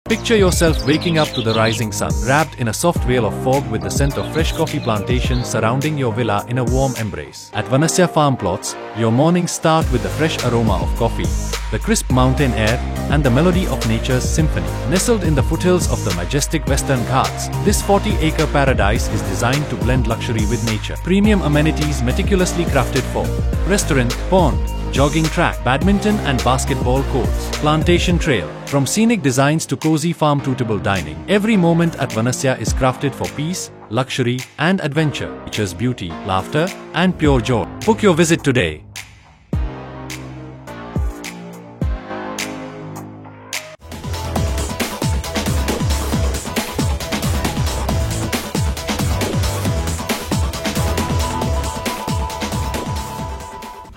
Picture yourself waking up to the rising sun, wrapped in a soft veil of fog with the scent of fresh coffee plantations surrounding your villa in a warm embrace. At Vanasya Farm Plots, your mornings start with the fresh aroma of coffee, the crisp mountain air, and the melody of nature's symphony. Nestled in the foothills of the majestic Western Ghats, this 40-acre paradise is designed to blend luxury with nature. Premium amenities meticulously crafted for restaurant, pond, jogging track, badminton and basketball courts, plantation trail. From scenic designs to cozy farm-to-table dining, every moment at Vanasya is crafted for peace, luxury and adventure. Nature's beauty, laughter and pure joy. Book your visit today.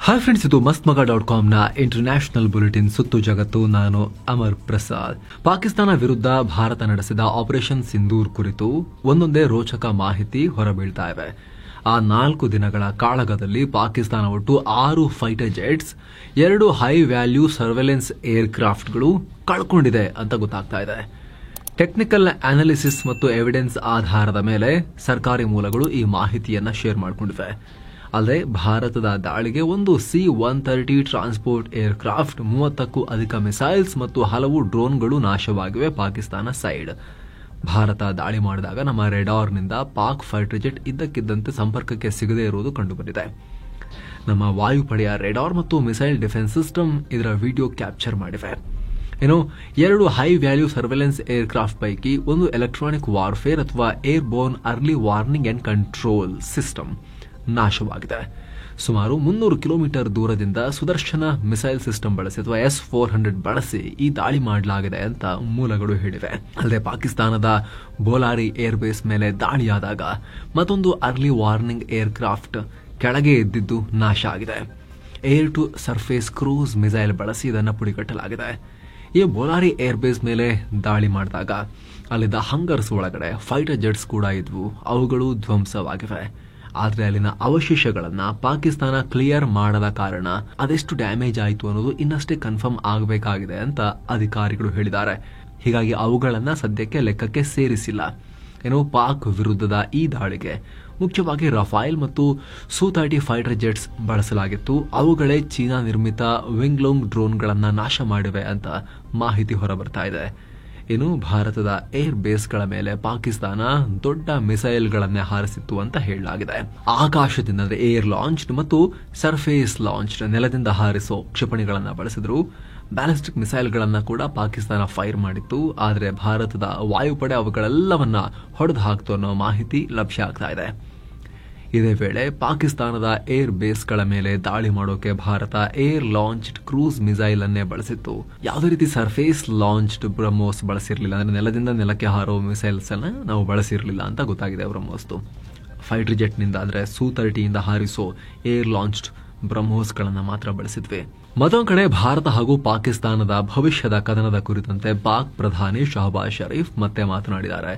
Hi friends, ಇದು ಮಸ್ತ್ಮಗ.com ನ international bulletin ಸುತ್ತು ಜಗತ್ತು. ನಾನು ಅಮರ್ ಪ್ರಸಾದ್. ಪಾಕಿಸ್ತಾನ ವಿರುದ್ಧ ಭಾರತ ನಡೆಸಿದ operation Sindoor ಕುರಿತು ಒಂದೊಂದೇ ರೋಚಕ ಮಾಹಿತಿ ಹೊರಬೀಳ್ತಾ ಇವೆ. ಆ 4 ದಿನಗಳ ಕಾಳಗದಲ್ಲಿ ಪಾಕಿಸ್ತಾನ ಒಟ್ಟು 6 fighter jets, 2 high value surveillance ಏರ್ ಕ್ರಾಫ್ಟ್ಗಳು ಕಳ್ಕೊಂಡಿದೆ ಅಂತ ಗೊತ್ತಾಗ್ತಾ ಇದೆ. ಟೆಕ್ನಿಕಲ್ ಅನಾಲಿಸಿಸ್ ಮತ್ತು ಎವಿಡೆನ್ಸ್ ಆಧಾರದ ಮೇಲೆ ಸರ್ಕಾರಿ ಮೂಲಗಳು ಈ ಮಾಹಿತಿಯನ್ನ ಶೇರ್ ಮಾಡಿಕೊಂಡಿವೆ. ಅಲ್ಲದೆ ಭಾರತದ ದಾಳಿಗೆ ಒಂದು C-130 ಟ್ರಾನ್ಸ್ಪೋರ್ಟ್ ಏರ್ ಕ್ರಾಫ್ಟ್, 30ಕ್ಕೂ ಅಧಿಕ ಮಿಸೈಲ್ಸ್ ಮತ್ತು ಹಲವು ಡ್ರೋನ್ಗಳು ನಾಶವಾಗಿವೆ ಪಾಕಿಸ್ತಾನ ಸೈಡ್. ಭಾರತ ದಾಳಿ ಮಾಡಿದಾಗ ನಮ್ಮ ರೆಡಾರ್ನಿಂದ ಪಾಕ್ ಫೈಟರ್ ಜೆಟ್ ಇದ್ದಕ್ಕಿದ್ದಂತೆ ಸಂಪರ್ಕಕ್ಕೆ ಸಿಗದೇ ಇರುವುದು ಕಂಡುಬಂದಿದೆ. ನಮ್ಮ ವಾಯುಪಡೆಯ ರೆಡಾರ್ ಮತ್ತು ಮಿಸೈಲ್ ಡಿಫೆನ್ಸ್ ಸಿಸ್ಟಮ್ ಇದರ ವಿಡಿಯೋ ಕ್ಯಾಪ್ಚರ್ ಮಾಡಿವೆ. 2 high value surveillance air craft ಪೈಕಿ ಒಂದು ಎಲೆಕ್ಟ್ರಾನಿಕ್ ವಾರ್ಫೇರ್ ಅಥವಾ air born early warning and control system ನಾಶವಾಗಿದೆ. ಸುಮಾರು 300 ಕಿಲೋಮೀಟರ್ ದೂರದಿಂದ ಸುದರ್ಶನ ಮಿಸೈಲ್ ಸಿಸ್ಟಮ್ ಬಳಸಿ ಅಥವಾ S-400 ಬಳಸಿ ಈ ದಾಳಿ ಮಾಡಲಾಗಿದೆ ಅಂತ ಮೂಲಗಳು ಹೇಳಿವೆ. ಅಲ್ಲದೆ ಪಾಕಿಸ್ತಾನದ ಬೋಲಾರಿ ಏರ್ ಬೇಸ್ ಮೇಲೆ ದಾಳಿಯಾದಾಗ ಮತ್ತೊಂದು ಅರ್ಲಿ ವಾರ್ನಿಂಗ್ ಏರ್ ಕ್ರಾಫ್ಟ್ ಕೆಳಗೆ ಎದ್ದಿದ್ದು ನಾಶ ಆಗಿದೆ. Air to surface cruise missile ಬಳಸಿ ಇದನ್ನು ಪುಡಿಗಟ್ಟಲಾಗಿದೆ. ಈ ಬೋಲಾರಿ ಏರ್ ಬೇಸ್ ಮೇಲೆ ದಾಳಿ ಮಾಡಿದಾಗ ಅಲ್ಲಿದ್ದ ಹಂಗರ್ಸ್ ಒಳಗಡೆ ಫೈಟರ್ ಜೆಟ್ಸ್ ಕೂಡ ಇದ್ವು. ಅವುಗಳು ಧ್ವಂಸವಾಗಿವೆ. ಆದರೆ ಅಲ್ಲಿನ ಅವಶೇಷಗಳನ್ನ ಪಾಕಿಸ್ತಾನ ಕ್ಲಿಯರ್ ಮಾಡದ ಕಾರಣ ಅದೆಷ್ಟು ಡ್ಯಾಮೇಜ್ ಆಯಿತು ಅನ್ನೋದು ಇನ್ನಷ್ಟೇ ಕನ್ಫರ್ಮ್ ಆಗಬೇಕಾಗಿದೆ ಅಂತ ಅಧಿಕಾರಿಗಳು ಹೇಳಿದ್ದಾರೆ. ಹೀಗಾಗಿ ಅವುಗಳನ್ನ ಸದ್ಯಕ್ಕೆ ಲೆಕ್ಕಕ್ಕೆ ಸೇರಿಸಿಲ್ಲ. ಪಾಕ್ ವಿರುದ್ಧದ ಈ ದಾಳಿಗೆ ಮುಖ್ಯವಾಗಿ ರಫೈಲ್ ಮತ್ತು Su-30 ಫೈಟರ್ ಜೆಟ್ಸ್ ಬಳಸಲಾಗಿತ್ತು. ಅವುಗಳೇ ಚೀನಾ ನಿರ್ಮಿತ ವಿಂಗ್ಲೋಂಗ್ ಡ್ರೋನ್ಗಳನ್ನ ನಾಶ ಮಾಡಿವೆ ಅಂತ ಮಾಹಿತಿ ಹೊರಬರ್ತಾ ಇದೆ. ಭಾರತದ ಏರ್ ಬೇಸ್ಗಳ ಮೇಲೆ ಪಾಕಿಸ್ತಾನ ದೊಡ್ಡ ಮಿಸೈಲ್ಗಳನ್ನೇ ಹಾರಿಸಿತ್ತು ಅಂತ ಹೇಳಲಾಗಿದೆ. ಆಕಾಶದಿಂದ ಏರ್ ಲಾಂಚ್ಡ್ ಮತ್ತು ಸರ್ಫೇಸ್ ಲಾಂಚ್ಡ್ ನೆಲದಿಂದ ಹಾರಿಸೋ ಕ್ಷಿಪಣಿಗಳನ್ನ ಬಳಸಿದ್ರು. ಬ್ಯಾಲಿಸ್ಟಿಕ್ ಮಿಸೈಲ್ಗಳನ್ನ ಕೂಡ ಪಾಕಿಸ್ತಾನ ಫೈರ್ ಮಾಡಿತ್ತು. ಆದರೆ ಭಾರತದ ವಾಯುಪಡೆ ಅವುಗಳೆಲ್ಲವನ್ನ ಹೊಡೆದು ಹಾಕ್ತು ಅನ್ನೋ ಮಾಹಿತಿ ಲಭ್ಯ ಆಗ್ತಾ ಇದೆ. ಇದೇ ವೇಳೆ ಪಾಕಿಸ್ತಾನದ ಏರ್ ಬೇಸ್ಗಳ ಮೇಲೆ ದಾಳಿ ಮಾಡೋಕೆ Bharat air launched cruise missile ಅನ್ನೇ ಬಳಸಿತ್ತು. ಯಾವುದೇ ರೀತಿ ಸರ್ಫೇಸ್ ಲಾಂಚ್ಡ್ ಬ್ರಹ್ಮೋಸ್ ಬಳಸಿರಲಿಲ್ಲ. ಅಂದ್ರೆ ನೆಲದಿಂದ ನೆಲಕ್ಕೆ ಹಾರೋ ಮಿಸೈಲ್ಸ್ ಅನ್ನ ನಾವು ಬಳಸಿರಲಿಲ್ಲ ಅಂತ ಗೊತ್ತಾಗಿದೆ. ಬ್ರಹ್ಮೋಸ್ ಫೈಟರ್ ಜೆಟ್ ನಿಂದ ಅಂದ್ರೆ Su-30 ಇಂದ ಹಾರಿಸೋ ಏರ್ ಲಾಂಚ್ಡ್ ಬ್ರಹ್ಮೋಸ್ಗಳನ್ನ ಮಾತ್ರ ಬಳಸಿದ್ವಿ. ಮತ್ತೊಂದು ಕಡೆ ಭಾರತ ಹಾಗೂ ಪಾಕಿಸ್ತಾನದ ಭವಿಷ್ಯದ ಕದನದ ಕುರಿತಂತೆ ಪಾಕ್ ಪ್ರಧಾನಿ ಶಹಬಾಜ್ ಶರೀಫ್ ಮತ್ತೆ ಮಾತನಾಡಿದ್ದಾರೆ.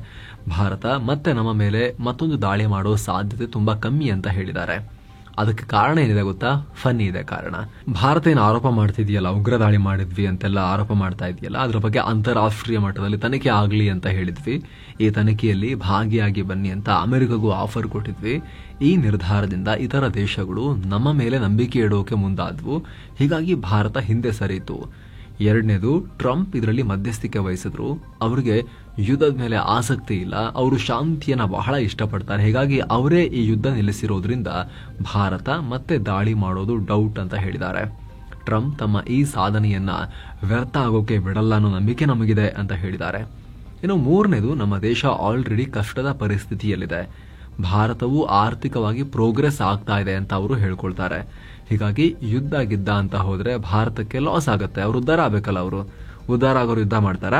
ಭಾರತ ಮತ್ತೆ ನಮ್ಮ ಮೇಲೆ ಮತ್ತೊಂದು ದಾಳಿ ಮಾಡೋ ಸಾಧ್ಯತೆ ತುಂಬಾ ಕಮ್ಮಿ ಅಂತ ಹೇಳಿದ್ದಾರೆ. ಅದಕ್ಕೆ ಕಾರಣ ಏನಿದೆ ಗೊತ್ತಾ? ಫನ್ನಿ ಇದೆ ಕಾರಣ. ಭಾರತ ಏನು ಆರೋಪ ಮಾಡ್ತಿದೆಯಲ್ಲ, ಉಗ್ರ ದಾಳಿ ಮಾಡಿದ್ವಿ ಅಂತೆಲ್ಲ ಆರೋಪ ಮಾಡ್ತಾ ಇದೆಯಲ್ಲ, ಅದ್ರ ಬಗ್ಗೆ ಅಂತಾರಾಷ್ಟ್ರೀಯ ಮಟ್ಟದಲ್ಲಿ ತನಿಖೆ ಆಗಲಿ ಅಂತ ಹೇಳಿದ್ವಿ. ಈ ತನಿಖೆಯಲ್ಲಿ ಭಾಗಿಯಾಗಿ ಬನ್ನಿ ಅಂತ ಅಮೆರಿಕಗೂ ಆಫರ್ ಕೊಟ್ಟಿದ್ವಿ. ಈ ನಿರ್ಧಾರದಿಂದ ಇತರ ದೇಶಗಳು ನಮ್ಮ ಮೇಲೆ ನಂಬಿಕೆ ಇಡೋಕೆ ಮುಂದಾದ್ವು. ಹೀಗಾಗಿ ಭಾರತ ಹಿಂದೆ ಸರಿಯಿತು. ಎರಡನೇದು, ಟ್ರಂಪ್ ಇದರಲ್ಲಿ ಮಧ್ಯಸ್ಥಿಕೆ ವಹಿಸಿದ್ರು. ಅವರಿಗೆ ಯುದ್ಧದ ಮೇಲೆ ಆಸಕ್ತಿ ಇಲ್ಲ. ಅವರು ಶಾಂತಿಯನ್ನ ಬಹಳ ಇಷ್ಟಪಡ್ತಾರೆ. ಹೀಗಾಗಿ ಅವರೇ ಈ ಯುದ್ಧ ನಿಲ್ಲಿಸಿರೋದ್ರಿಂದ ಭಾರತ ಮತ್ತೆ ದಾಳಿ ಮಾಡೋದು ಡೌಟ್ ಅಂತ ಹೇಳಿದ್ದಾರೆ. ಟ್ರಂಪ್ ತಮ್ಮ ಈ ಸಾಧನೆಯನ್ನ ವ್ಯರ್ಥ ಆಗೋಕೆ ಬಿಡಲ್ಲ ಅನ್ನೋ ನಂಬಿಕೆ ನಮಗಿದೆ ಅಂತ ಹೇಳಿದ್ದಾರೆ. ಮೂರನೇದು, ನಮ್ಮ ದೇಶ ಆಲ್ರೆಡಿ ಕಷ್ಟದ ಪರಿಸ್ಥಿತಿಯಲ್ಲಿದೆ. ಭಾರತವು ಆರ್ಥಿಕವಾಗಿ ಪ್ರೋಗ್ರೆಸ್ ಆಗ್ತಾ ಇದೆ ಅಂತ ಅವರು ಹೇಳ್ಕೊಳ್ತಾರೆ. ಹೀಗಾಗಿ ಯುದ್ಧ ಗಿದ್ದ ಅಂತ ಹೋದ್ರೆ ಭಾರತಕ್ಕೆ ಲಾಸ್ ಆಗುತ್ತೆ. ಅವರು ಉದ್ಧಾರ ಆಗ್ಬೇಕಲ್ಲ, ಅವರು ಉದ್ಧಾರ ಆಗೋರು ಯುದ್ಧ ಮಾಡ್ತಾರ.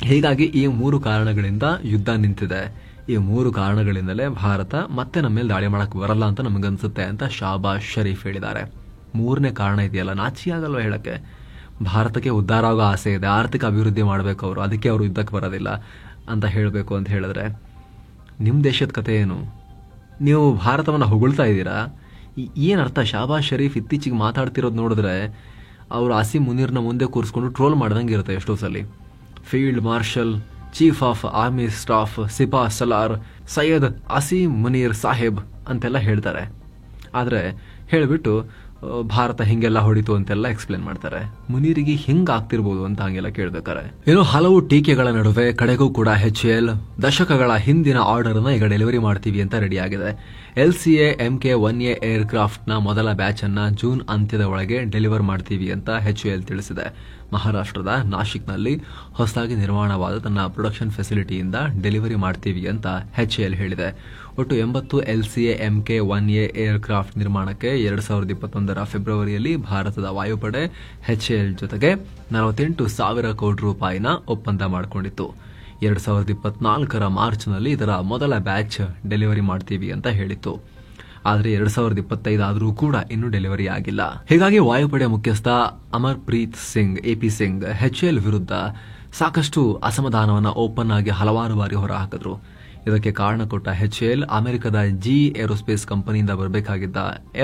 ಹೀಗಾಗಿ ಈ 3 ಕಾರಣಗಳಿಂದ ಯುದ್ಧ ನಿಂತಿದೆ. ಈ 3 ಕಾರಣಗಳಿಂದಲೇ ಭಾರತ ಮತ್ತೆ ನಮ್ಮ ಮೇಲೆ ದಾಳಿ ಮಾಡಕ್ ಬರಲ್ಲ ಅಂತ ನಮಗನ್ಸುತ್ತೆ ಅಂತ ಶಹಬಾಜ್ ಶರೀಫ್ ಹೇಳಿದ್ದಾರೆ. 3ನೇ ಕಾರಣ ಇದೆಯಲ್ಲ, ನಾಚಿ ಆಗಲ್ವ ಹೇಳಕ್ಕೆ. ಭಾರತಕ್ಕೆ ಉದ್ಧಾರ ಆಗೋ ಆಸೆ ಇದೆ, ಆರ್ಥಿಕ ಅಭಿವೃದ್ಧಿ ಮಾಡಬೇಕು ಅವರು, ಅದಕ್ಕೆ ಅವರು ಯುದ್ಧಕ್ಕೆ ಬರೋದಿಲ್ಲ ಅಂತ ಹೇಳಬೇಕು ಅಂತ ಹೇಳಿದ್ರೆ ನಿಮ್ಮ ದೇಶದ ಕತೆ ಏನು? ನೀವು ಭಾರತವನ್ನು ಹೊಗಳ್ತಾ ಇದ್ದೀರಾ? ಏನರ್ಥ? ಶಹಬಾಜ್ ಶರೀಫ್ ಇತ್ತೀಚೆಗೆ ಮಾತಾಡ್ತಿರೋದು ನೋಡಿದ್ರೆ ಅವರು ಆಸಿಮ್ ಮುನೀರ್ನ ಮುಂದೆ ಕೂರಿಸ್ಕೊಂಡು ಟ್ರೋಲ್ ಮಾಡ್ದಂಗೆ ಇರುತ್ತೆ ಎಷ್ಟೋ ಸಲ. Field marshal, chief of army staff ಸಿಪಾ ಸಲಾರ್, ಸೈಯದ್ ಅಸೀಂ ಮುನೀರ್ ಸಾಹೇಬ್ ಅಂತೆಲ್ಲ ಹೇಳ್ತಾರೆ. ಆದರೆ ಹೇಳಿಬಿಟ್ಟು ಭಾರತ ಹಿಂಗೆಲ್ಲ ಹೊಡಿತು ಅಂತೆಲ್ಲ ಎಕ್ಸ್ಪ್ಲೇನ್ ಮಾಡ್ತಾರೆ. ಮುನೀರಿಗೆ ಹಿಂಗ್ ಆಗ್ತಿರ್ಬೋದು ಅಂತ ಹಂಗೆಲ್ಲ ಕೇಳ್ಬೇಕಾರೆ. ಇನ್ನು ಹಲವು ಟೀಕೆಗಳ ನಡುವೆ ಕಡೆಗೂ ಕೂಡ HAL ದಶಕಗಳ ಹಿಂದಿನ ಆರ್ಡರ್ ನ ಈಗ ಡೆಲಿವರಿ ಮಾಡ್ತೀವಿ ಅಂತ ರೆಡಿ ಆಗಿದೆ. LCA Mk-1A ಏರ್ಕ್ರಾಫ್ಟ್ ನ ಮೊದಲ ಬ್ಯಾಚ್ ಅನ್ನ ಜೂನ್ ಅಂತ್ಯದ ಒಳಗೆ ಡೆಲಿವರ್ ಮಾಡ್ತೀವಿ ಅಂತ HAL ತಿಳಿಸಿದೆ. ಮಹಾರಾಷ್ಟ್ರದ ನಾಶಿಕ್ನಲ್ಲಿ ಹೊಸದಾಗಿ ನಿರ್ಮಾಣವಾದ ತನ್ನ ಪ್ರೊಡಕ್ಷನ್ ಫೆಸಿಲಿಟಿಯಿಂದ ಡೆಲಿವರಿ ಮಾಡ್ತೀವಿ ಅಂತ HAL ಹೇಳಿದೆ. ಒಟ್ಟು 80 LCA Mk-1A ಏರ್ಕ್ರಾಫ್ಟ್ ನಿರ್ಮಾಣಕ್ಕೆ 2021ರ ಫೆಬ್ರವರಿಯಲ್ಲಿ ಭಾರತದ ವಾಯುಪಡೆ HAL ಜೊತೆಗೆ 48,000 ಕೋಟಿ ರೂಪಾಯಿನ ಒಪ್ಪಂದ ಮಾಡಿಕೊಂಡಿತ್ತು. 2024ರ ಮಾರ್ಚ್ನಲ್ಲಿ ಇದರ ಮೊದಲ ಬ್ಯಾಚ್ ಡೆಲಿವರಿ ಮಾಡ್ತೀವಿ ಅಂತ ಹೇಳಿತ್ತು. ಆದರೆ 2025 ಆದರೂ ಕೂಡ ಇನ್ನೂ ಡೆಲಿವರಿ ಆಗಿಲ್ಲ. ಹೀಗಾಗಿ ವಾಯುಪಡೆ ಮುಖ್ಯಸ್ಥ ಅಮರ್ಪ್ರೀತ್ ಸಿಂಗ್ AP ಸಿಂಗ್ HAL ವಿರುದ್ಧ ಸಾಕಷ್ಟು ಅಸಮಾಧಾನವನ್ನು ಓಪನ್ ಆಗಿ ಹಲವಾರು ಬಾರಿ ಹೊರಹಾಕಿದ್ರು. ಇದಕ್ಕೆ ಕಾರಣ ಕೊಟ್ಟ HAL ಅಮೆರಿಕದ GE ಏರೋಸ್ಪೇಸ್ ಕಂಪನಿಯಿಂದ ಬರಬೇಕಾಗಿದ್ದ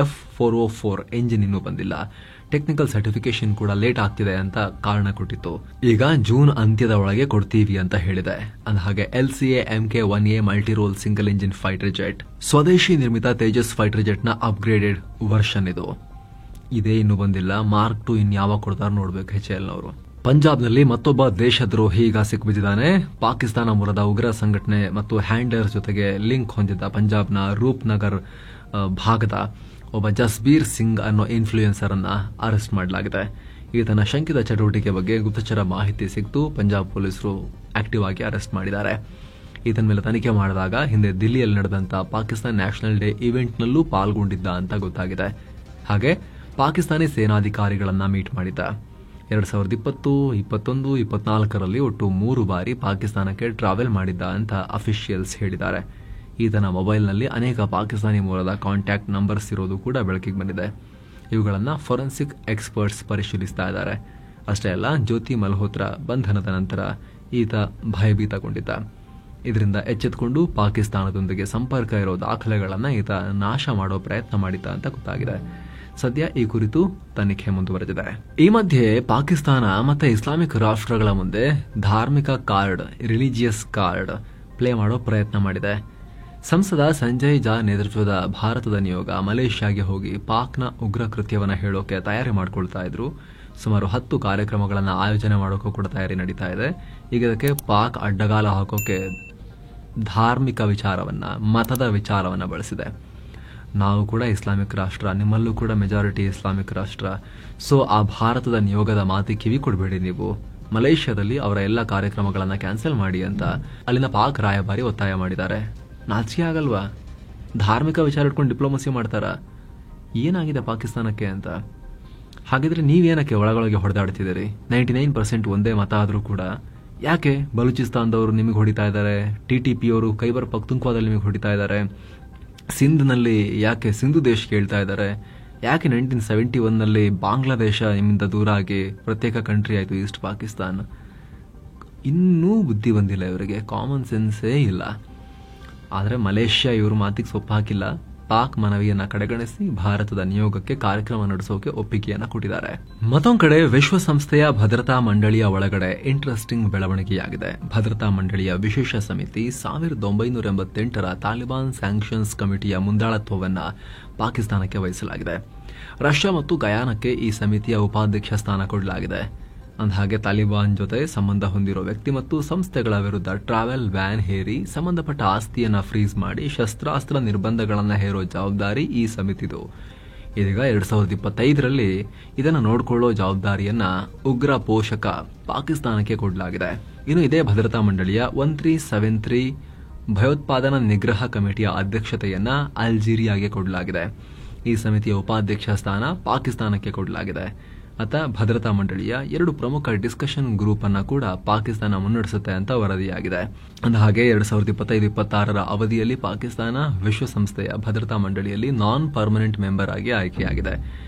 F404 ಎಂಜಿನ್ ಇನ್ನೂ ಬಂದಿಲ್ಲ, ಟೆಕ್ನಿಕಲ್ ಸರ್ಟಿಫಿಕೇಶನ್ ಕೂಡ ಲೇಟ್ ಆಗ್ತಿದೆ ಅಂತ ಕಾರಣ ಕೊಟ್ಟಿತ್ತು. ಈಗ ಜೂನ್ ಅಂತ್ಯದ ಒಳಗೆ ಕೊಡ್ತೀವಿ ಅಂತ ಹೇಳಿದೆ. ಅಂದಹಾಗೆ LCA Mk-1A multirole single engine fighter jet ಸ್ವದೇಶಿ ನಿರ್ಮಿತ ತೇಜಸ್ ಫೈಟರ್ ಜೆಟ್ ನ ಅಪ್ಗ್ರೇಡೆಡ್ ವರ್ಷನ್ ಇದು. ಇದೇ ಇನ್ನೂ ಬಂದಿಲ್ಲ. ಮಾರ್ಕ್ 2 ಇನ್ಯಾವಾಗ ಕೊಡ್ತಾರ ನೋಡ್ಬೇಕು HAL ನವರು. ಪಂಜಾಬ್ನಲ್ಲಿ ಮತ್ತೊಬ್ಬ ದೇಶದ್ರೋಹಿ ಈಗ ಸಿಕ್ಬಿದ್ದಿದ್ದಾನೆ. ಪಾಕಿಸ್ತಾನ ಮೂಲದ ಉಗ್ರ ಸಂಘಟನೆ ಮತ್ತು ಹ್ಯಾಂಡರ್ ಜೊತೆಗೆ ಲಿಂಕ್ ಹೊಂದಿದ್ದ ಪಂಜಾಬ್ನ ರೂಪ್ನಗರ್ ಭಾಗದ ಒಬ್ಬ ಜಸ್ಬೀರ್ ಸಿಂಗ್ ಅನ್ನೋ ಇನ್ಫ್ಲೂಯೆನ್ಸರ್ ಅನ್ನ ಅರೆಸ್ಟ್ ಮಾಡಲಾಗಿದೆ. ಈತನ ಶಂಕಿತ ಚಟುವಟಿಕೆ ಬಗ್ಗೆ ಗುಪ್ತಚರ ಮಾಹಿತಿ ಸಿಕ್ತು. ಪಂಜಾಬ್ ಪೊಲೀಸರು ಆಕ್ಟಿವ್ ಆಗಿ ಅರೆಸ್ಟ್ ಮಾಡಿದ್ದಾರೆ. ಈತನ ಮೇಲೆ ತನಿಖೆ ಮಾಡಿದಾಗ ಹಿಂದೆ ದಿಲ್ಲಿಯಲ್ಲಿ ನಡೆದಂತ ಪಾಕಿಸ್ತಾನ ನ್ಯಾಷನಲ್ ಡೇ ಇವೆಂಟ್ನಲ್ಲೂ ಪಾಲ್ಗೊಂಡಿದ್ದ ಅಂತ ಗೊತ್ತಾಗಿದೆ. ಹಾಗೆ ಪಾಕಿಸ್ತಾನಿ ಸೇನಾಧಿಕಾರಿಗಳನ್ನ ಮೀಟ್ ಮಾಡಿದ್ದ. 2020, 21, 24ರಲ್ಲಿ ಒಟ್ಟು 3 ಬಾರಿ ಪಾಕಿಸ್ತಾನಕ್ಕೆ ಟ್ರಾವೆಲ್ ಮಾಡಿದ್ದ ಅಂತ ಅಫಿಷಿಯಲ್ಸ್ ಹೇಳಿದ್ದಾರೆ. ಈತನ ಮೊಬೈಲ್ನಲ್ಲಿ ಅನೇಕ ಪಾಕಿಸ್ತಾನಿ ಮೂಲದ ಕಾಂಟ್ಯಾಕ್ಟ್ ನಂಬರ್ಸ್ ಇರೋದು ಕೂಡ ಬೆಳಕಿಗೆ ಬಂದಿದೆ. ಇವುಗಳನ್ನು ಫೊರೆನ್ಸಿಕ್ ಎಕ್ಸ್ಪರ್ಟ್ಸ್ ಪರಿಶೀಲಿಸ್ತಾ ಇದ್ದಾರೆ. ಅಷ್ಟೇ ಅಲ್ಲ, ಜ್ಯೋತಿ ಮಲ್ಹೋತ್ರಾ ಬಂಧನದ ನಂತರ ಈತ ಭಯಭೀತಗೊಂಡಿದ್ದ. ಇದರಿಂದ ಎಚ್ಚೆತ್ತುಕೊಂಡು ಪಾಕಿಸ್ತಾನದೊಂದಿಗೆ ಸಂಪರ್ಕ ಇರೋ ದಾಖಲೆಗಳನ್ನು ಈತ ನಾಶ ಮಾಡೋ ಪ್ರಯತ್ನ ಮಾಡಿದ್ದ ಅಂತ ಗೊತ್ತಾಗಿದೆ. ಸದ್ಯ ಈ ಕುರಿತು ತನಿಖೆ ಮುಂದುವರೆದಿದೆ. ಈ ಮಧ್ಯೆ ಪಾಕಿಸ್ತಾನ ಮತ್ತೆ ಇಸ್ಲಾಮಿಕ್ ರಾಷ್ಟ್ರಗಳ ಮುಂದೆ ಧಾರ್ಮಿಕ ಕಾರ್ಡ್, ರಿಲಿಜಿಯಸ್ ಕಾರ್ಡ್ ಪ್ಲೇ ಮಾಡೋ ಪ್ರಯತ್ನ ಮಾಡಿದೆ. ಸಂಸದ ಸಂಜಯ್ ಝಾ ನೇತೃತ್ವದ ಭಾರತದ ನಿಯೋಗ ಮಲೇಷ್ಯಾಗೆ ಹೋಗಿ ಪಾಕ್ನ ಉಗ್ರ ಕೃತ್ಯವನ್ನು ಹೇಳೋಕೆ ತಯಾರಿ ಮಾಡಿಕೊಳ್ತಾ ಇದ್ರು. ಸುಮಾರು 10 ಕಾರ್ಯಕ್ರಮಗಳನ್ನು ಆಯೋಜನೆ ಮಾಡೋಕ್ಕೂ ಕೂಡ ತಯಾರಿ ನಡೀತಾ ಇದೆ. ಈಗ ಇದಕ್ಕೆ ಪಾಕ್ ಅಡ್ಡಗಾಲ ಹಾಕೋಕೆ ಧಾರ್ಮಿಕ ವಿಚಾರವನ್ನ, ಮತದ ವಿಚಾರವನ್ನ ಬಳಸಿದೆ. ನಾವು ಕೂಡ ಇಸ್ಲಾಮಿಕ್ ರಾಷ್ಟ್ರ, ನಿಮ್ಮಲ್ಲೂ ಕೂಡ ಮೆಜಾರಿಟಿ ಇಸ್ಲಾಮಿಕ್ ರಾಷ್ಟ್ರ, ಸೊ ಆ ಭಾರತದ ನಿಯೋಗದ ಮಾತಿ ಕಿವಿ ಕೊಡಬೇಡಿ ನೀವು, ಮಲೇಷ್ಯಾದಲ್ಲಿ ಅವರ ಎಲ್ಲ ಕಾರ್ಯಕ್ರಮಗಳನ್ನು ಕ್ಯಾನ್ಸಲ್ ಮಾಡಿ ಅಂತ ಅಲ್ಲಿನ ಪಾಕ್ ರಾಯಭಾರಿ ಒತ್ತಾಯ ಮಾಡಿದ್ದಾರೆ. ನಾಚಿಕೆ ಆಗಲ್ವಾ? ಧಾರ್ಮಿಕ ವಿಚಾರ ಇಟ್ಕೊಂಡು ಡಿಪ್ಲೊಮಸಿ ಮಾಡ್ತಾರ? ಏನಾಗಿದೆ ಪಾಕಿಸ್ತಾನಕ್ಕೆ ಅಂತ? ಹಾಗಿದ್ರೆ ನೀವೇನಕ್ಕೆ ಒಳಗೊಳಗೆ ಹೊಡೆದಾಡ್ತಿದ್ದೀರಿ? 99% ಒಂದೇ ಮತ ಆದರೂ ಕೂಡ ಯಾಕೆ ಬಲೂಚಿಸ್ತಾನದವರು ನಿಮಗೆ ಹೊಡಿತಾ ಇದ್ದಾರೆ? TTP ಅವರು ಖೈಬರ್ ಪಖ್ತೂನ್ಖ್ವಾದಲ್ಲಿ ನಿಮಗೆ ಹೊಡಿತಾ ಇದ್ದಾರೆ. ಸಿಂಧ್ನಲ್ಲಿ ಯಾಕೆ ಸಿಂಧು ದೇಶ ಕೇಳ್ತಾ ಇದ್ದಾರೆ? ಯಾಕೆ 1971ನಲ್ಲಿ ಬಾಂಗ್ಲಾದೇಶ ನಿಮ್ಮಿಂದ ದೂರ ಆಗಿ ಪ್ರತ್ಯೇಕ ಕಂಟ್ರಿ ಆಯಿತು ಈಸ್ಟ್ ಪಾಕಿಸ್ತಾನ್? ಇನ್ನೂ ಬುದ್ಧಿ ಬಂದಿಲ್ಲ ಇವರಿಗೆ, ಕಾಮನ್ ಸೆನ್ಸೇ ಇಲ್ಲ. ಆದರೆ ಮಲೇಷ್ಯಾ ಇವರು ಮಾತಿಗೆ ಸೊಪ್ಪು ಹಾಕಿಲ್ಲ. ಪಾಕ್ ಮನವಿಯನ್ನ ಕಡೆಗಣಿಸಿ ಭಾರತದ ನಿಯೋಗಕ್ಕೆ ಕಾರ್ಯಕ್ರಮ ನಡೆಸೋಕೆ ಒಪ್ಪಿಗೆಯನ್ನ ಕೊಟ್ಟಿದ್ದಾರೆ. ಮತ್ತೊಂದು ಕಡೆ ವಿಶ್ವಸಂಸ್ಥೆಯ ಭದ್ರತಾ ಮಂಡಳಿಯ ಒಳಗಡೆ ಇಂಟ್ರೆಸ್ಟಿಂಗ್ ಬೆಳವಣಿಗೆಯಾಗಿದೆ. ಭದ್ರತಾ ಮಂಡಳಿಯ ವಿಶೇಷ ಸಮಿತಿ 1988ರ ತಾಲಿಬಾನ್ ಸ್ಯಾಂಕ್ಷನ್ಸ್ ಕಮಿಟಿಯ ಮುಂದಾಳತ್ವವನ್ನ ಪಾಕಿಸ್ತಾನಕ್ಕೆ ವಹಿಸಲಾಗಿದೆ. ರಷ್ಯಾ ಮತ್ತು ಗಯಾನಕ್ಕೆ ಈ ಸಮಿತಿಯ ಉಪಾಧ್ಯಕ್ಷ ಸ್ಥಾನ ಕೊಡಲಾಗಿದೆ. ಅಂದಹಾಗೆ ತಾಲಿಬಾನ್ ಜೊತೆ ಸಂಬಂಧ ಹೊಂದಿರೋ ವ್ಯಕ್ತಿ ಮತ್ತು ಸಂಸ್ಥೆಗಳ ವಿರುದ್ಧ ಟ್ರಾವೆಲ್ ಬ್ಯಾನ್ ಹೇರಿ ಸಂಬಂಧಪಟ್ಟ ಆಸ್ತಿಯನ್ನ ಫ್ರೀಸ್ ಮಾಡಿ ಶಸ್ತ್ರಾಸ್ತ್ರ ನಿರ್ಬಂಧಗಳನ್ನು ಹೇರೋ ಜವಾಬ್ದಾರಿ ಈ ಸಮಿತಿದು. ಇದೀಗ 2025ರಲ್ಲಿ ಇದನ್ನು ನೋಡಿಕೊಳ್ಳೋ ಜವಾಬ್ದಾರಿಯನ್ನ ಉಗ್ರ ಪೋಷಕ ಪಾಕಿಸ್ತಾನಕ್ಕೆ ಕೊಡಲಾಗಿದೆ. ಇನ್ನು ಇದೇ ಭದ್ರತಾ ಮಂಡಳಿಯ 1373 ಭಯೋತ್ಪಾದನಾ ನಿಗ್ರಹ ಕಮಿಟಿಯ ಅಧ್ಯಕ್ಷತೆಯನ್ನ ಅಲ್ಜೀರಿಯಾಗೆ ಕೊಡಲಾಗಿದೆ. ಈ ಸಮಿತಿಯ ಉಪಾಧ್ಯಕ್ಷ ಸ್ಥಾನ ಪಾಕಿಸ್ತಾನಕ್ಕೆ ಕೊಡಲಾಗಿದೆ. ಅತ ಭದ್ರತಾ ಮಂಡಳಿಯ 2 ಪ್ರಮುಖ ಡಿಸ್ಕಷನ್ ಗ್ರೂಪ್ ಅನ್ನ ಕೂಡ ಪಾಕಿಸ್ತಾನ ಮುನ್ನಡೆಸುತ್ತೆ ಅಂತ ವರದಿಯಾಗಿದೆ. ಅಂದಹಾಗೆ 2025-26ರ ಅವಧಿಯಲ್ಲಿ ಪಾಕಿಸ್ತಾನ ವಿಶ್ವಸಂಸ್ಥೆಯ ಭದ್ರತಾ ಮಂಡಳಿಯಲ್ಲಿ ನಾನ್ ಪರ್ಮನೆಂಟ್ ಮೆಂಬರ್ ಆಗಿ ಆಯ್ಕೆಯಾಗಿದೆ.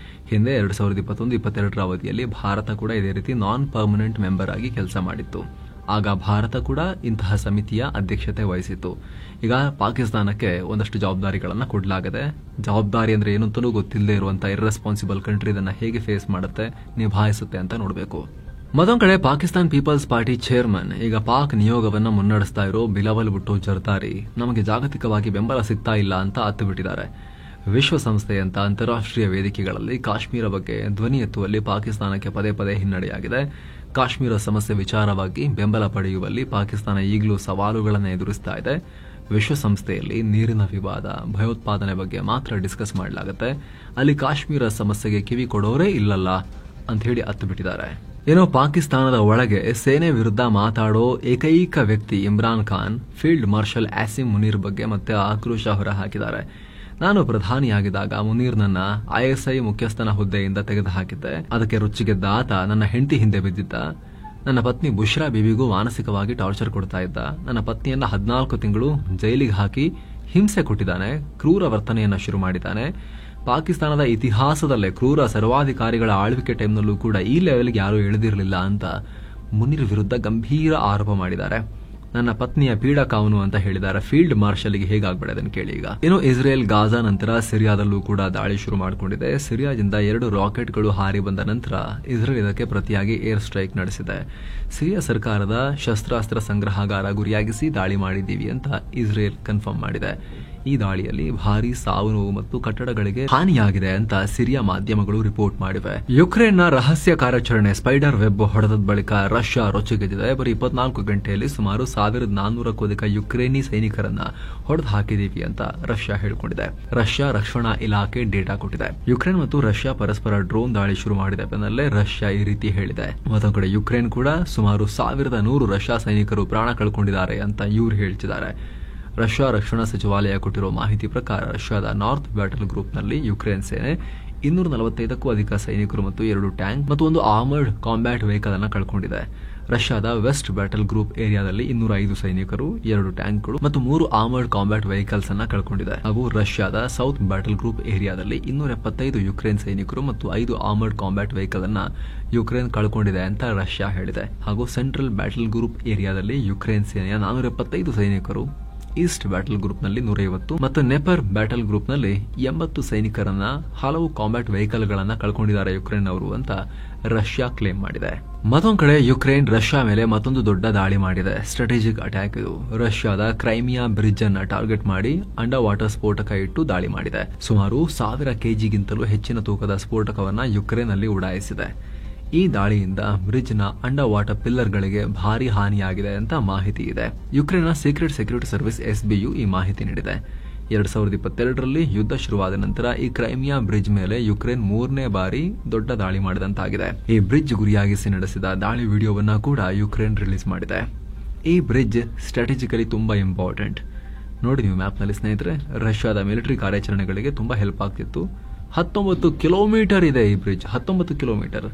ಹಿಂದೆ 2021-22ರ ಅವಧಿಯಲ್ಲಿ ಭಾರತ ಕೂಡ ಇದೇ ರೀತಿ ನಾನ್ ಪರ್ಮನೆಂಟ್ ಮೆಂಬರ್ ಆಗಿ ಕೆಲಸ ಮಾಡಿತ್ತು. ಆಗ ಭಾರತ ಕೂಡ ಇಂತಹ ಸಮಿತಿಯ ಅಧ್ಯಕ್ಷತೆ ವಹಿಸಿತ್ತು. ಈಗ ಪಾಕಿಸ್ತಾನಕ್ಕೆ ಒಂದಷ್ಟು ಜವಾಬ್ದಾರಿಗಳನ್ನು ಕೊಡಲಾಗಿದೆ. ಜವಾಬ್ದಾರಿ ಅಂದ್ರೆ ಏನಂತಲೂ ಗೊತ್ತಿಲ್ಲದೆ ಇರುವಂತಹ ಇರ್ರೆಸ್ಪಾನ್ಸಿಬಲ್ ಕಂಟ್ರಿ ಇದನ್ನ ಹೇಗೆ ಫೇಸ್ ಮಾಡುತ್ತೆ, ನಿಭಾಯಿಸುತ್ತೆ ಅಂತ ನೋಡಬೇಕು. ಮತ್ತೊಂದು ಕಡೆ ಪಾಕಿಸ್ತಾನ್ ಪೀಪಲ್ಸ್ ಪಾರ್ಟಿ ಚೇರ್ಮನ್ ಈಗ ಪಾಕ್ ನಿಯೋಗವನ್ನು ಮುನ್ನಡೆಸ್ತಾ ಇರೋ ಬಿಲಾವಲ್ ಭುಟ್ಟೋ ಜರ್ದಾರಿ ನಮಗೆ ಜಾಗತಿಕವಾಗಿ ಬೆಂಬಲ ಸಿಗ್ತಾ ಇಲ್ಲ ಅಂತ ಅತ್ತು ಬಿಟ್ಟಿದ್ದಾರೆ. ವಿಶ್ವಸಂಸ್ಥೆಯಂತ ಅಂತಾರಾಷ್ಟ್ರೀಯ ವೇದಿಕೆಗಳಲ್ಲಿ ಕಾಶ್ಮೀರ ಬಗ್ಗೆ ಧ್ವನಿ ಎತ್ತುವಲ್ಲಿ ಪಾಕಿಸ್ತಾನಕ್ಕೆ ಪದೇ ಪದೇ ಹಿನ್ನಡೆಯಾಗಿದೆ. ಕಾಶ್ಮೀರ ಸಮಸ್ಯೆ ವಿಚಾರವಾಗಿ ಬೆಂಬಲ ಪಡೆಯುವಲ್ಲಿ ಪಾಕಿಸ್ತಾನ ಈಗಲೂ ಸವಾಲುಗಳನ್ನು ಎದುರಿಸ್ತಾ ಇದೆ. ವಿಶ್ವಸಂಸ್ಥೆಯಲ್ಲಿ ನೀರಿನ ವಿವಾದ, ಭಯೋತ್ಪಾದನೆ ಬಗ್ಗೆ ಮಾತ್ರ ಡಿಸ್ಕಸ್ ಮಾಡಲಾಗುತ್ತೆ. ಅಲ್ಲಿ ಕಾಶ್ಮೀರ ಸಮಸ್ಯೆಗೆ ಕಿವಿ ಕೊಡೋರೇ ಇಲ್ಲಲ್ಲ ಅಂತ ಹೇಳಿ ಅತ್ತು ಬಿಟ್ಟಿದ್ದಾರೆ. ಏನೋ ಪಾಕಿಸ್ತಾನದ ಒಳಗೆ ಸೇನೆ ವಿರುದ್ಧ ಮಾತಾಡೋ ಏಕೈಕ ವ್ಯಕ್ತಿ ಇಮ್ರಾನ್ ಖಾನ್ ಫೀಲ್ಡ್ ಮಾರ್ಷಲ್ ಆಸಿಂ ಮುನೀರ್ ಬಗ್ಗೆ ಮತ್ತೆ ಆಕ್ರೋಶ ಹೊರಹಾಕಿದ್ದಾರೆ. ನಾನು ಪ್ರಧಾನಿಯಾಗಿದ್ದಾಗ ಮುನೀರ್ನನ್ನ ISI ಮುಖ್ಯಸ್ಥನ ಹುದ್ದೆಯಿಂದ ತೆಗೆದುಹಾಕಿದ್ದೆ. ಅದಕ್ಕೆ ರುಚಿಗೆದ್ದ ಆತ ನನ್ನ ಹೆಂಡತಿ ಹಿಂದೆ ಬಿದ್ದಿದ್ದ. ನನ್ನ ಪತ್ನಿ ಬುಷ್ರಾ ಬಿಬಿಗೂ ಮಾನಸಿಕವಾಗಿ ಟಾರ್ಚರ್ ಕೊಡ್ತಾ ಇದ್ದ. ನನ್ನ ಪತ್ನಿಯನ್ನ 14 ತಿಂಗಳು ಜೈಲಿಗೆ ಹಾಕಿ ಹಿಂಸೆ ಕೊಟ್ಟಿದ್ದಾನೆ. ಕ್ರೂರ ವರ್ತನೆಯನ್ನ ಶುರು ಮಾಡಿದ್ದಾನೆ. ಪಾಕಿಸ್ತಾನದ ಇತಿಹಾಸದಲ್ಲೇ ಕ್ರೂರ ಸರ್ವಾಧಿಕಾರಿಗಳ ಆಳ್ವಿಕೆ ಟೈಮ್ನಲ್ಲೂ ಕೂಡ ಈ ಲೆವೆಲ್ಗೆ ಯಾರೂ ಇಳಿದಿರಲಿಲ್ಲ ಅಂತ ಮುನೀರ್ ವಿರುದ್ಧ ಗಂಭೀರ ಆರೋಪ ಮಾಡಿದ್ದಾರೆ. ನನ್ನ ಪತ್ನಿಯ ಪೀಡಕ ಅವನು ಅಂತ ಹೇಳಿದ್ದಾರೆ. ಫೀಲ್ಡ್ ಮಾರ್ಷಲ್ಗೆ ಹೇಗಾಗ್ಬೇಡ ಅದನ್ನು ಕೇಳಿ. ಈಗ ಏನೋ ಇಸ್ರೇಲ್ ಗಾಜಾ ನಂತರ ಸಿರಿಯಾದಲ್ಲೂ ಕೂಡ ದಾಳಿ ಶುರು ಮಾಡಿಕೊಂಡಿದೆ. ಸಿರಿಯಾದಿಂದ 2 ರಾಕೆಟ್ಗಳು ಹಾರಿ ಬಂದ ನಂತರ ಇಸ್ರೇಲ್ ಇದಕ್ಕೆ ಪ್ರತಿಯಾಗಿ ಏರ್ ಸ್ಟ್ರೈಕ್ ನಡೆಸಿದೆ. ಸಿರಿಯಾ ಸರ್ಕಾರದ ಶಸ್ತ್ರಾಸ್ತ್ರ ಸಂಗ್ರಹಾಗಾರ ಗುರಿಯಾಗಿಸಿ ದಾಳಿ ಮಾಡಿದ್ದೀವಿ ಅಂತ ಇಸ್ರೇಲ್ ಕನ್ಫರ್ಮ್ ಮಾಡಿದೆ. ಈ ದಾಳಿಯಲ್ಲಿ ಭಾರೀ ಸಾವು ನೋವು ಮತ್ತು ಕಟ್ಟಡಗಳಿಗೆ ಹಾನಿಯಾಗಿದೆ ಅಂತ ಸಿರಿಯಾ ಮಾಧ್ಯಮಗಳು ರಿಪೋರ್ಟ್ ಮಾಡಿವೆ. ಯುಕ್ರೇನ್ನ ರಹಸ್ಯ ಕಾರ್ಯಾಚರಣೆ ಸ್ಪೈಡರ್ ವೆಬ್ ಹೊಡೆದ ಬಳಿಕ ರಷ್ಯಾ ರೊಚ್ಚಿಗೆದ್ದಿದೆ. ಬರೀ 24 ಗಂಟೆಯಲ್ಲಿ ಸುಮಾರು 1400ಕ್ಕೂ ಅಧಿಕ ಯುಕ್ರೇನಿ ಸೈನಿಕರನ್ನ ಹೊಡೆದು ಹಾಕಿದೀವಿ ಅಂತ ರಷ್ಯಾ ಹೇಳಿಕೊಂಡಿದೆ. ರಷ್ಯಾ ರಕ್ಷಣಾ ಇಲಾಖೆ ಡೇಟಾ ಕೊಟ್ಟಿದೆ. ಯುಕ್ರೇನ್ ಮತ್ತು ರಷ್ಯಾ ಪರಸ್ಪರ ಡ್ರೋನ್ ದಾಳಿ ಶುರು ಮಾಡಿದ ಬೆನ್ನಲ್ಲೇ ರಷ್ಯಾ ಈ ರೀತಿ ಹೇಳಿದೆ. ಮತ್ತೊಂದು ಕಡೆ ಯುಕ್ರೇನ್ ಕೂಡ ಸುಮಾರು 1100 ರಷ್ಯಾ ಸೈನಿಕರು ಪ್ರಾಣ ಕಳ್ಕೊಂಡಿದ್ದಾರೆ ಅಂತ ಇವ್ರು ಹೇಳ್ತಿದ್ದಾರೆ. ರಷ್ಯಾ ರಕ್ಷಣಾ ಸಚಿವಾಲಯ ಕೊಟ್ಟಿರೋ ಮಾಹಿತಿ ಪ್ರಕಾರ ರಷ್ಯಾದ ನಾರ್ತ್ ಬ್ಯಾಟಲ್ ಗ್ರೂಪ್ನಲ್ಲಿ ಯುಕ್ರೇನ್ ಸೇನೆ 245ಕ್ಕೂ ಅಧಿಕ ಸೈನಿಕರು ಮತ್ತು 2 ಟ್ಯಾಂಕ್ ಮತ್ತು 1 ಆರ್ಮರ್ಡ್ ಕಾಂಬ್ಯಾಟ್ ವೆಹಿಕಲ್ ಅನ್ನು ಕಳ್ಕೊಂಡಿದೆ. ರಷ್ಯಾದ ವೆಸ್ಟ್ ಬ್ಯಾಟಲ್ ಗ್ರೂಪ್ ಏರಿಯಾದಲ್ಲಿ 205 ಸೈನಿಕರು, 2 ಟ್ಯಾಂಕ್ಗಳು ಮತ್ತು 3 ಆರ್ಮರ್ಡ್ ಕಾಂಬ್ಯಾಟ್ ವೆಹಿಕಲ್ಸ್ ಅನ್ನ ಕಳ್ಕೊಂಡಿದೆ. ಹಾಗೂ ರಷ್ಯಾದ ಸೌತ್ ಬ್ಯಾಟಲ್ ಗ್ರೂಪ್ ಏರಿಯಾದಲ್ಲಿ 275 ಯುಕ್ರೇನ್ ಸೈನಿಕರು ಮತ್ತು 5 ಆರ್ಮರ್ಡ್ ಕಾಂಬ್ಯಾಟ್ ವೆಹಿಕಲ್ ಅನ್ನ ಯುಕ್ರೇನ್ ಕಳ್ಕೊಂಡಿದೆ ಅಂತ ರಷ್ಯಾ ಹೇಳಿದೆ. ಹಾಗೂ ಸೆಂಟ್ರಲ್ ಬ್ಯಾಟಲ್ ಗ್ರೂಪ್ ಏರಿಯಾದಲ್ಲಿ ಯುಕ್ರೇನ್ ಸೇನೆಯ 475 ಸೈನಿಕರು, ಈಸ್ಟ್ ಬ್ಯಾಟಲ್ ಗ್ರೂಪ್ ನಲ್ಲಿ 150 ಮತ್ತು ನೆಪರ್ ಬ್ಯಾಟಲ್ ಗ್ರೂಪ್ ನಲ್ಲಿ 80 ಸೈನಿಕರನ್ನ, ಹಲವು ಕಾಂಬ್ಯಾಟ್ ವೆಹಿಕಲ್ ಗಳನ್ನ ಕಳ್ಕೊಂಡಿದ್ದಾರೆ ಯುಕ್ರೇನ್ ಅವರು ಅಂತ ರಷ್ಯಾ ಕ್ಲೇಮ್ ಮಾಡಿದೆ. ಮತ್ತೊಂದು ಕಡೆ ಯುಕ್ರೇನ್ ರಷ್ಯಾ ಮೇಲೆ ಮತ್ತೊಂದು ದೊಡ್ಡ ದಾಳಿ ಮಾಡಿದೆ. ಸ್ಟ್ರಾಟಜಿಕ್ ಅಟ್ಯಾಕ್ ಇದು. ರಷ್ಯಾದ ಕ್ರೈಮಿಯಾ ಬ್ರಿಡ್ಜ್ ಅನ್ನ ಟಾರ್ಗೆಟ್ ಮಾಡಿ ಅಂಡರ್ ವಾಟರ್ ಸ್ಫೋಟಕ ಇಟ್ಟು ದಾಳಿ ಮಾಡಿದೆ. ಸುಮಾರು 1000 kg ಹೆಚ್ಚಿನ ತೂಕದ ಸ್ಫೋಟಕವನ್ನ ಯುಕ್ರೇನ್ ಅಲ್ಲಿ ಉಡಾಯಿಸಿದೆ. ಈ ದಾಳಿಯಿಂದ ಬ್ರಿಡ್ಜ್ ನ ಅಂಡರ್ ವಾಟರ್ ಪಿಲ್ಲರ್ ಗಳಿಗೆ ಭಾರಿ ಹಾನಿಯಾಗಿದೆ ಅಂತ ಮಾಹಿತಿ ಇದೆ. ಯುಕ್ರೇನ್ನ ಸೀಕ್ರೆಟ್ ಸೆಕ್ಯೂರಿಟಿ ಸರ್ವಿಸ್ SBU ಈ ಮಾಹಿತಿ ನೀಡಿದೆ. 2022ರಲ್ಲಿ ಯುದ್ಧ ಶುರುವಾದ ನಂತರ ಈ ಕ್ರೈಮಿಯಾ ಬ್ರಿಡ್ಜ್ ಮೇಲೆ ಯುಕ್ರೇನ್ 3ನೇ ಬಾರಿ ದೊಡ್ಡ ದಾಳಿ ಮಾಡಿದಂತಾಗಿದೆ. ಈ ಬ್ರಿಡ್ಜ್ ಗುರಿಯಾಗಿಸಿ ನಡೆಸಿದ ದಾಳಿ ವಿಡಿಯೋವನ್ನ ಕೂಡ ಯುಕ್ರೇನ್ ರಿಲೀಸ್ ಮಾಡಿದೆ. ಈ ಬ್ರಿಡ್ಜ್ ಸ್ಟ್ರಾಟಜಿಕಲಿ ತುಂಬಾ ಇಂಪಾರ್ಟೆಂಟ್. ನೋಡಿ ನೀವು ಮ್ಯಾಪ್ ನಲ್ಲಿ ಸ್ನೇಹಿತರೆ, ರಷ್ಯಾದ ಮಿಲಿಟರಿ ಕಾರ್ಯಾಚರಣೆಗಳಿಗೆ ತುಂಬಾ ಹೆಲ್ಪ್ ಆಗ್ತಿತ್ತು. 19 ಕಿಲೋಮೀಟರ್ ಇದೆ ಈ ಬ್ರಿಡ್ಜ್. 19 ಕಿಲೋಮೀಟರ್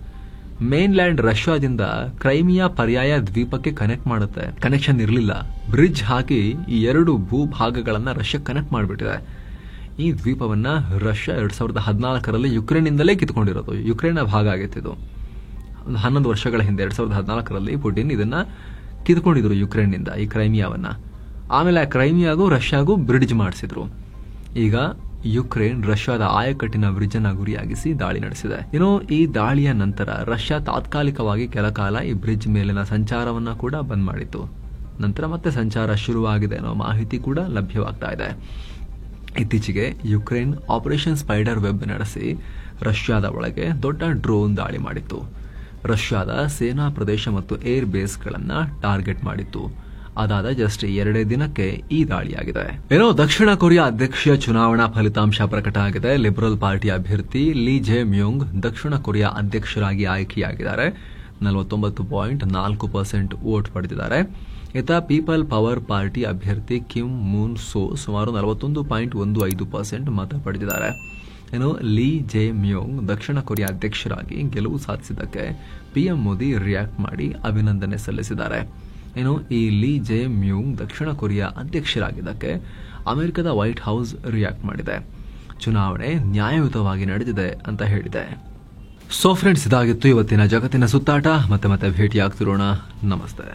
ಮೇನ್ಲ್ಯಾಂಡ್ ರಷ್ಯಾದಿಂದ ಕ್ರೈಮಿಯಾ ಪರ್ಯಾಯ ದ್ವೀಪಕ್ಕೆ ಕನೆಕ್ಟ್ ಮಾಡುತ್ತೆ. ಕನೆಕ್ಷನ್ ಇರಲಿಲ್ಲ. ಬ್ರಿಡ್ಜ್ ಹಾಕಿ ಈ 2 ಭೂಭಾಗಗಳನ್ನ ರಷ್ಯಾ ಕನೆಕ್ಟ್ ಮಾಡಿಬಿಟ್ಟಿದೆ. ಈ ದ್ವೀಪವನ್ನ ರಷ್ಯಾ 2014ರಲ್ಲಿ ಯುಕ್ರೇನ್ನಿಂದಲೇ ಕಿತ್ಕೊಂಡಿರೋದು. ಯುಕ್ರೇನ್ನ ಭಾಗ ಆಗಿತ್ತು ಇದು. 11 ವರ್ಷಗಳ ಹಿಂದೆ 2014ರಲ್ಲಿ ಪುಟಿನ್ ಇದನ್ನ ಕಿತ್ಕೊಂಡಿದ್ರು ಯುಕ್ರೇನ್ನಿಂದ, ಈ ಕ್ರೈಮಿಯಾವನ್ನ. ಆಮೇಲೆ ಆ ಕ್ರೈಮಿಯಾಗೂ ರಷ್ಯಾಗೂ ಬ್ರಿಡ್ಜ್ ಮಾಡಿಸಿದ್ರು. ಈಗ ಯುಕ್ರೇನ್ ರಷ್ಯಾದ ಆಯಕಟ್ಟಿನ ಬ್ರಿಡ್ಜ್ ಅನ್ನ ಗುರಿಯಾಗಿಸಿ ದಾಳಿ ನಡೆಸಿದೆ. ಇನ್ನು ಈ ದಾಳಿಯ ನಂತರ ರಷ್ಯಾ ತಾತ್ಕಾಲಿಕವಾಗಿ ಕೆಲ ಕಾಲ ಈ ಬ್ರಿಡ್ಜ್ ಮೇಲಿನ ಸಂಚಾರವನ್ನ ಕೂಡ ಬಂದ್ ಮಾಡಿತ್ತು. ನಂತರ ಮತ್ತೆ ಸಂಚಾರ ಶುರುವಾಗಿದೆ ಅನ್ನೋ ಮಾಹಿತಿ ಕೂಡ ಲಭ್ಯವಾಗ್ತಾ ಇದೆ. ಇತ್ತೀಚೆಗೆ ಯುಕ್ರೇನ್ ಆಪರೇಷನ್ ಸ್ಪೈಡರ್ ವೆಬ್ ನಡೆಸಿ ರಷ್ಯಾದ ಒಳಗೆ ದೊಡ್ಡ ಡ್ರೋನ್ ದಾಳಿ ಮಾಡಿತ್ತು. ರಷ್ಯಾದ ಸೇನಾ ಪ್ರದೇಶ ಮತ್ತು ಏರ್ ಬೇಸ್ಗಳನ್ನ ಟಾರ್ಗೆಟ್ ಮಾಡಿತ್ತು. ಅದಾದ ಜಸ್ಟ್ 2 ದಿನಕ್ಕೆ ಈ ದಾಳಿಯಾಗಿದೆ. ಏನೋ ದಕ್ಷಿಣ ಕೊರಿಯಾ ಅಧ್ಯಕ್ಷೀಯ ಚುನಾವಣಾ ಫಲಿತಾಂಶ ಪ್ರಕಟ ಆಗಿದೆ. ಲಿಬರಲ್ ಪಾರ್ಟಿ ಅಭ್ಯರ್ಥಿ ಲೀ ಜೆ ಮ್ಯೂಂಗ್ ದಕ್ಷಿಣ ಕೊರಿಯಾ ಅಧ್ಯಕ್ಷರಾಗಿ ಆಯ್ಕೆಯಾಗಿದ್ದಾರೆ. 49.4% ವೋಟ್ ಪಡೆದಿದ್ದಾರೆ. ಇತ ಪೀಪಲ್ ಪವರ್ ಪಾರ್ಟಿ ಅಭ್ಯರ್ಥಿ ಕಿಮ್ ಮೂನ್ ಸೋ ಸುಮಾರು 41.15% ಮತ ಪಡೆದಿದ್ದಾರೆ. ಏನು ಲೀ ಜೆ ಮ್ಯೂಂಗ್ ದಕ್ಷಿಣ ಕೊರಿಯಾ ಅಧ್ಯಕ್ಷರಾಗಿ ಗೆಲುವು ಸಾಧಿಸಿದ್ದಕ್ಕೆ PM ಮೋದಿ ರಿಯಾಕ್ಟ್ ಮಾಡಿ ಅಭಿನಂದನೆ ಸಲ್ಲಿಸಿದ್ದಾರೆ. ಏನು ಈ ಲೀ ಜೆ ಮ್ಯೂಂಗ್ ದಕ್ಷಿಣ ಕೊರಿಯಾ ಅಧ್ಯಕ್ಷರಾಗಿದ್ದಕ್ಕೆ ಅಮೆರಿಕದ ವೈಟ್ ಹೌಸ್ ರಿಯಾಕ್ಟ್ ಮಾಡಿದೆ. ಚುನಾವಣೆ ನ್ಯಾಯಯುತವಾಗಿ ನಡೆದಿದೆ ಅಂತ ಹೇಳಿದೆ. ಸೊ ಫ್ರೆಂಡ್ಸ್, ಇದಾಗಿತ್ತು ಇವತ್ತಿನ ಜಗತ್ತಿನ ಸುತ್ತಾಟ. ಮತ್ತೆ ಭೇಟಿಯಾಗ್ತಿರೋಣ. ನಮಸ್ತೆ.